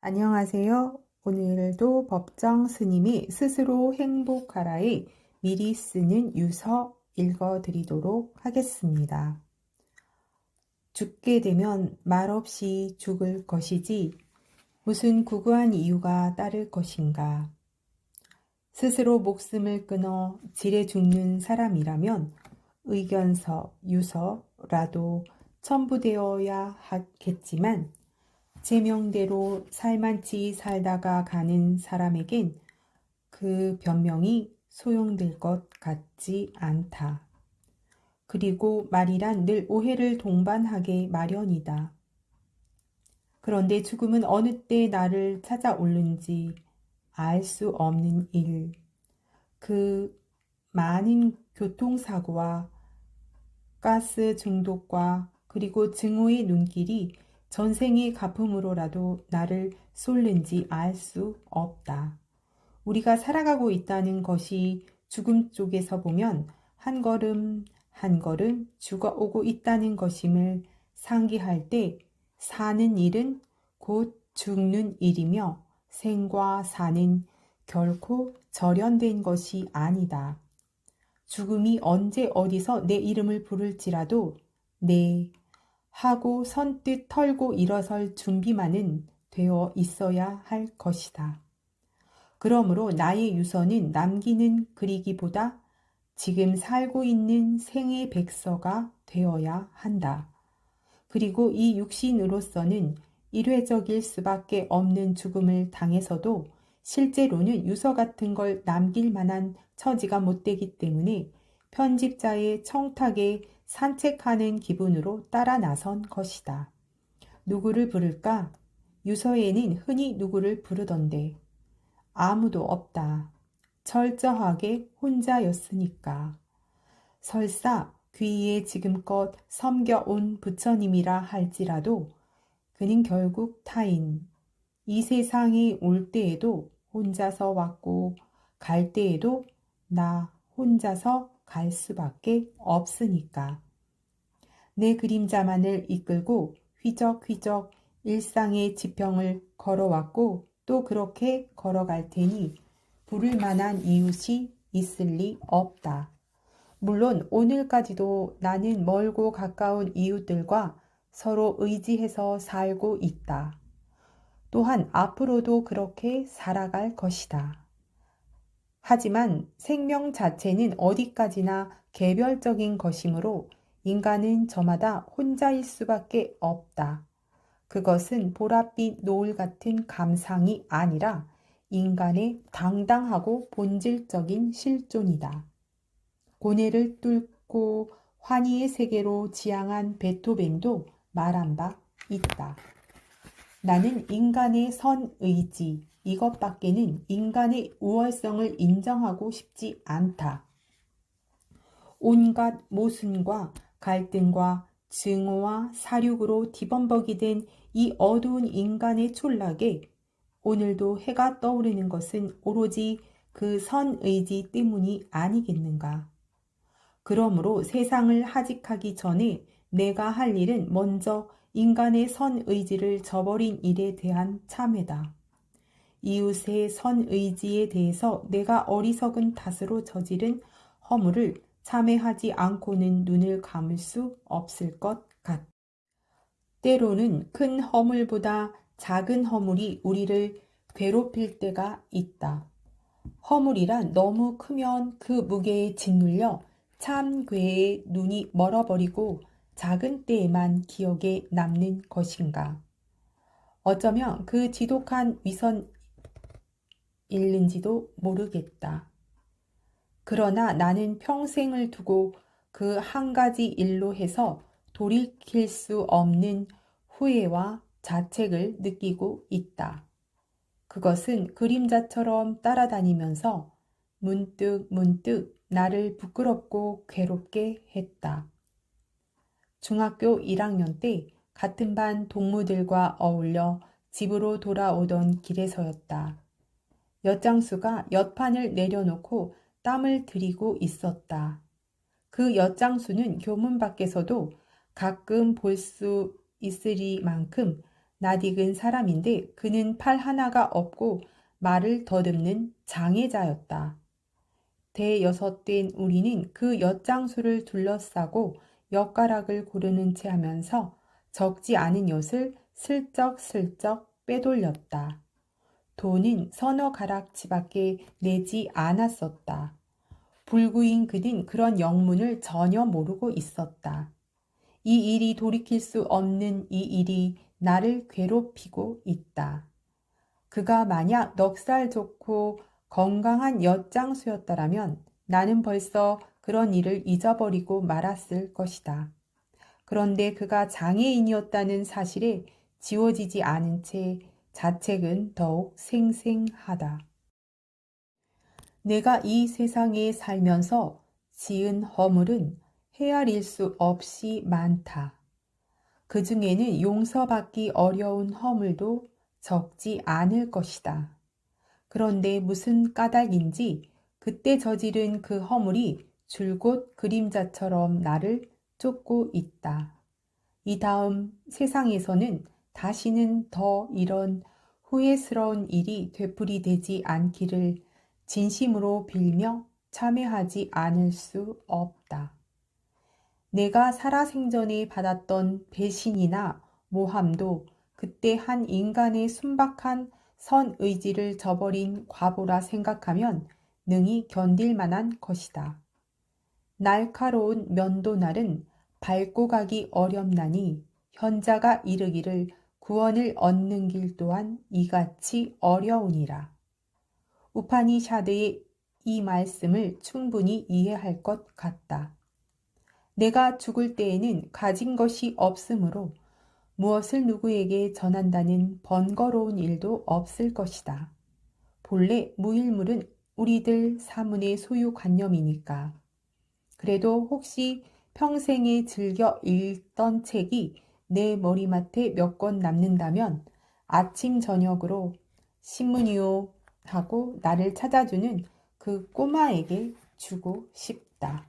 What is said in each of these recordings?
안녕하세요. 오늘도 법정 스님이 스스로 행복하라에 미리 쓰는 유서 읽어드리도록 하겠습니다. 죽게 되면 말없이 죽을 것이지 무슨 구구한 이유가 따를 것인가. 스스로 목숨을 끊어 지레 죽는 사람이라면 의견서, 유서라도 첨부되어야 하겠지만 제명대로 살만치 살다가 가는 사람에겐 그 변명이 소용될 것 같지 않다. 그리고 말이란 늘 오해를 동반하게 마련이다. 그런데 죽음은 어느 때 나를 찾아오는지 알 수 없는 일. 그 많은 교통사고와 가스 중독과 그리고 증오의 눈길이 전생의 가품으로라도 나를 쏠는지 알 수 없다. 우리가 살아가고 있다는 것이 죽음 쪽에서 보면 한 걸음 한 걸음 죽어오고 있다는 것임을 상기할 때 사는 일은 곧 죽는 일이며 생과 사는 결코 절연된 것이 아니다. 죽음이 언제 어디서 내 이름을 부를지라도 네 하고 선뜻 털고 일어설 준비만은 되어 있어야 할 것이다. 그러므로 나의 유서는 남기는 그리기보다 지금 살고 있는 생의 백서가 되어야 한다. 그리고 이 육신으로서는 일회적일 수밖에 없는 죽음을 당해서도 실제로는 유서 같은 걸 남길 만한 처지가 못 되기 때문에 편집자의 청탁에 산책하는 기분으로 따라 나선 것이다. 누구를 부를까? 유서에는 흔히 누구를 부르던데 아무도 없다. 철저하게 혼자였으니까. 설사 귀에 지금껏 섬겨온 부처님이라 할지라도 그는 결국 타인, 이 세상에 올 때에도 혼자서 왔고 갈 때에도 나 혼자서 갈 수밖에 없으니까. 내 그림자만을 이끌고 휘적휘적 일상의 지평을 걸어왔고 또 그렇게 걸어갈 테니 부를 만한 이웃이 있을 리 없다. 물론 오늘까지도 나는 멀고 가까운 이웃들과 서로 의지해서 살고 있다. 또한 앞으로도 그렇게 살아갈 것이다. 하지만 생명 자체는 어디까지나 개별적인 것이므로 인간은 저마다 혼자일 수밖에 없다. 그것은 보랏빛 노을 같은 감상이 아니라 인간의 당당하고 본질적인 실존이다. 고뇌를 뚫고 환희의 세계로 지향한 베토벤도 말한 바 있다. 나는 인간의 선의지, 이것밖에는 인간의 우월성을 인정하고 싶지 않다. 온갖 모순과 갈등과 증오와 사륙으로 뒤범벅이 된 이 어두운 인간의 촌락에 오늘도 해가 떠오르는 것은 오로지 그 선의지 때문이 아니겠는가. 그러므로 세상을 하직하기 전에 내가 할 일은 먼저 인간의 선의지를 저버린 일에 대한 참회다. 이웃의 선의지에 대해서 내가 어리석은 탓으로 저지른 허물을 참회하지 않고는 눈을 감을 수 없을 것 같다. 때로는 큰 허물보다 작은 허물이 우리를 괴롭힐 때가 있다. 허물이란 너무 크면 그 무게에 짓눌려 참 괴에 눈이 멀어버리고 작은 때에만 기억에 남는 것인가. 어쩌면 그 지독한 위선일는지도 모르겠다. 그러나 나는 평생을 두고 그 한 가지 일로 해서 돌이킬 수 없는 후회와 자책을 느끼고 있다. 그것은 그림자처럼 따라다니면서 문득 나를 부끄럽고 괴롭게 했다. 중학교 1학년 때 같은 반 동무들과 어울려 집으로 돌아오던 길에서였다. 엿장수가 엿판을 내려놓고 땀을 들이고 있었다. 그 엿장수는 교문 밖에서도 가끔 볼 수 있으리만큼 낯익은 사람인데 그는 팔 하나가 없고 말을 더듬는 장애자였다. 대여섯된 우리는 그 엿장수를 둘러싸고 엿가락을 고르는 채 하면서 적지 않은 엿을 슬쩍슬쩍 빼돌렸다. 돈은 서너 가락치밖에 내지 않았었다. 불구인 그는 그런 영문을 전혀 모르고 있었다. 이 일이 돌이킬 수 없는 이 일이 나를 괴롭히고 있다. 그가 만약 넉살 좋고 건강한 엿장수였더라면 나는 벌써 그런 일을 잊어버리고 말았을 것이다. 그런데 그가 장애인이었다는 사실에 지워지지 않은 채 자책은 더욱 생생하다. 내가 이 세상에 살면서 지은 허물은 헤아릴 수 없이 많다. 그 중에는 용서받기 어려운 허물도 적지 않을 것이다. 그런데 무슨 까닭인지 그때 저지른 그 허물이 줄곧 그림자처럼 나를 쫓고 있다. 이 다음 세상에서는 다시는 더 이런 후회스러운 일이 되풀이되지 않기를 진심으로 빌며 참회하지 않을 수 없다. 내가 살아생전에 받았던 배신이나 모함도 그때 한 인간의 순박한 선의지를 저버린 과보라 생각하면 능히 견딜 만한 것이다. 날카로운 면도날은 밟고 가기 어렵나니 현자가 이르기를 구원을 얻는 길 또한 이같이 어려우니라. 우파니샤드의 이 말씀을 충분히 이해할 것 같다. 내가 죽을 때에는 가진 것이 없으므로 무엇을 누구에게 전한다는 번거로운 일도 없을 것이다. 본래 무일물은 우리들 사문의 소유관념이니까. 그래도 혹시 평생에 즐겨 읽던 책이 내 머리맡에 몇 권 남는다면 아침 저녁으로 신문이요 하고 나를 찾아주는 그 꼬마에게 주고 싶다.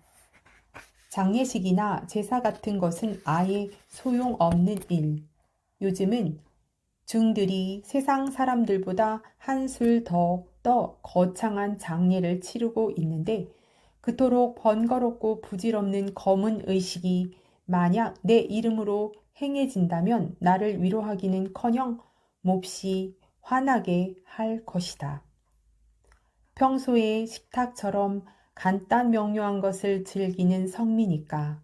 장례식이나 제사 같은 것은 아예 소용없는 일. 요즘은 중들이 세상 사람들보다 한술 더 거창한 장례를 치르고 있는데 그토록 번거롭고 부질없는 검은 의식이 만약 내 이름으로 행해진다면 나를 위로하기는커녕 몹시 화나게 할 것이다. 평소에 식탁처럼 간단 명료한 것을 즐기는 성미니까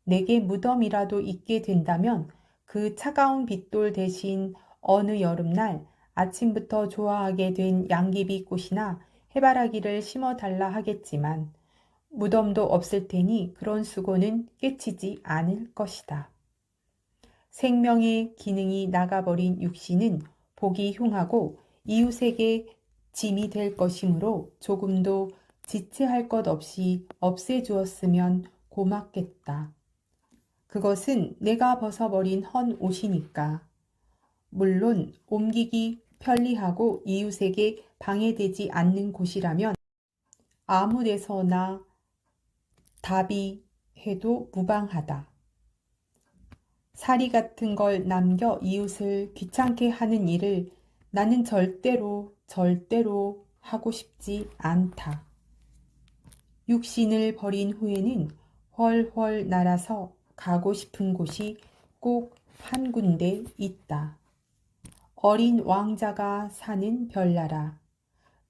내게 무덤이라도 있게 된다면 그 차가운 빗돌 대신 어느 여름날 아침부터 좋아하게 된 양귀비 꽃이나 해바라기를 심어달라 하겠지만 무덤도 없을 테니 그런 수고는 깨치지 않을 것이다. 생명의 기능이 나가버린 육신은 보기 흉하고 이웃에게 짐이 될 것이므로 조금도 지체할 것 없이 없애주었으면 고맙겠다. 그것은 내가 벗어버린 헌 옷이니까. 물론 옮기기 편리하고 이웃에게 방해되지 않는 곳이라면 아무 데서나 다비해도 무방하다. 사리 같은 걸 남겨 이웃을 귀찮게 하는 일을 나는 절대로 하고 싶지 않다. 육신을 버린 후에는 훨훨 날아서 가고 싶은 곳이 꼭 한 군데 있다. 어린 왕자가 사는 별나라.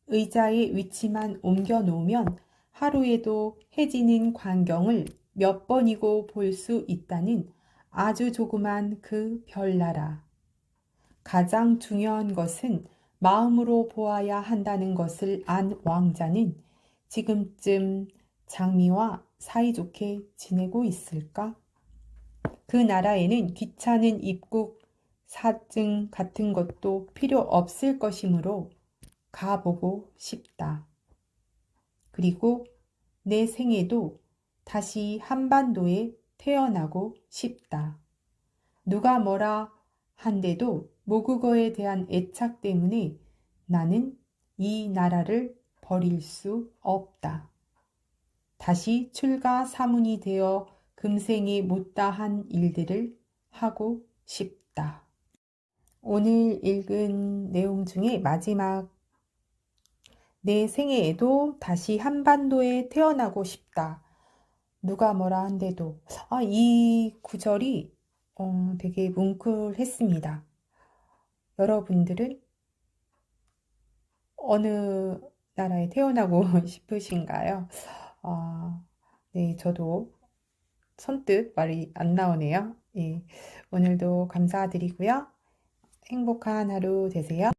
의자의 위치만 옮겨 놓으면 하루에도 해지는 광경을 몇 번이고 볼 수 있다는 아주 조그만 그 별나라. 가장 중요한 것은 마음으로 보아야 한다는 것을 안 왕자는 지금쯤 장미와 사이좋게 지내고 있을까? 그 나라에는 귀찮은 입국 사증 같은 것도 필요 없을 것이므로 가보고 싶다. 그리고 내 생에도 다시 한반도에 태어나고 싶다. 누가 뭐라 한데도 모국어에 대한 애착 때문에 나는 이 나라를 버릴 수 없다. 다시 출가 사문이 되어 금생에 못다한 일들을 하고 싶다. 오늘 읽은 내용 중에 마지막 내 생애에도 다시 한반도에 태어나고 싶다. 누가 뭐라 한데도. 이 구절이 되게 뭉클했습니다. 여러분들은 어느 나라에 태어나고 싶으신가요? 네, 저도 선뜻 말이 안 나오네요. 예, 오늘도 감사드리고요. 행복한 하루 되세요.